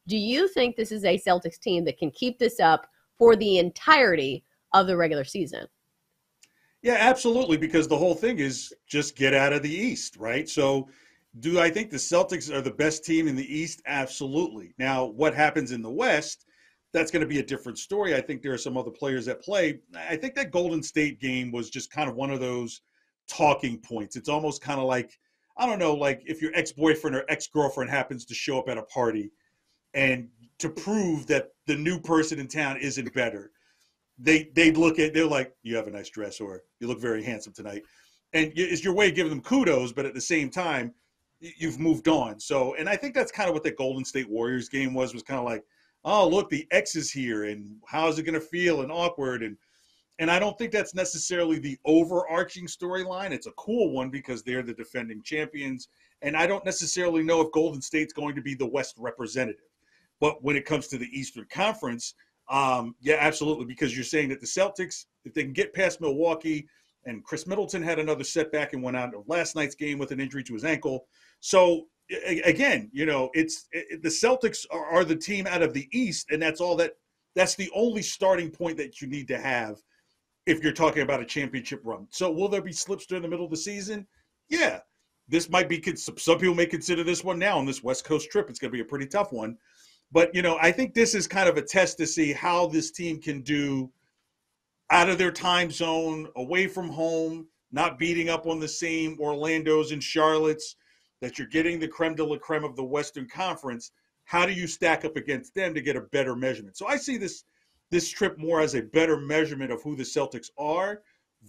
Do you think this is a Celtics team that can keep this up for the entirety of the regular season? Yeah, absolutely, because the whole thing is just get out of the East, right? So, do I think the Celtics are the best team in the East? Absolutely. Now, what happens in the West, that's going to be a different story. I think there are some other players that play. I think that Golden State game was just kind of one of those talking points. It's almost kind of like, I don't know, like if your ex boyfriend or ex girlfriend happens to show up at a party and to prove that the new person in town isn't better, they're like, you have a nice dress, or you look very handsome tonight, and it's your way of giving them kudos, but at the same time you've moved on. So, and I think that's kind of what the Golden State Warriors game was kind of like, oh look, the X is here, and how's it going to feel, and awkward, and I don't think that's necessarily the overarching storyline. It's a cool one because they're the defending champions, and I don't necessarily know if Golden State's going to be the West representative. But when it comes to the Eastern Conference, yeah, absolutely, because you're saying that the Celtics, if they can get past Milwaukee, and Chris Middleton had another setback and went out of last night's game with an injury to his ankle. So again, the Celtics are the team out of the East, and that's the only starting point that you need to have if you're talking about a championship run. So will there be slips during the middle of the season? Yeah. This might be, some people may consider this one now on this West Coast trip. It's going to be a pretty tough one. But, I think this is kind of a test to see how this team can do out of their time zone, away from home, not beating up on the same Orlandos and Charlottes, that you're getting the creme de la creme of the Western Conference. How do you stack up against them to get a better measurement? So I see this trip more as a better measurement of who the Celtics are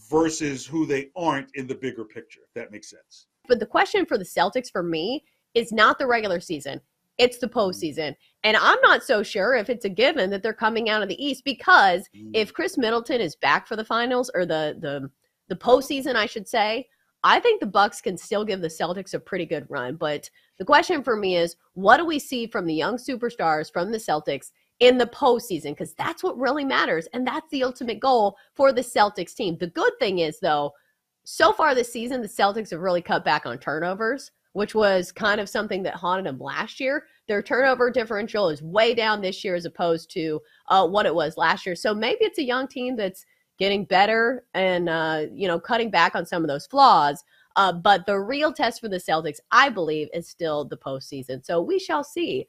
versus who they aren't in the bigger picture, if that makes sense. But the question for the Celtics, for me, is not the regular season. It's the postseason. And I'm not so sure if it's a given that they're coming out of the East, because if Chris Middleton is back for the finals, or the postseason, I should say, I think the Bucks can still give the Celtics a pretty good run. But the question for me is, what do we see from the young superstars from the Celtics in the postseason? Because that's what really matters, and that's the ultimate goal for the Celtics team. The good thing is, though, so far this season, the Celtics have really cut back on turnovers, which was kind of something that haunted them last year. Their turnover differential is way down this year as opposed to what it was last year. So maybe it's a young team that's getting better and, cutting back on some of those flaws. But the real test for the Celtics, I believe, is still the postseason. So we shall see.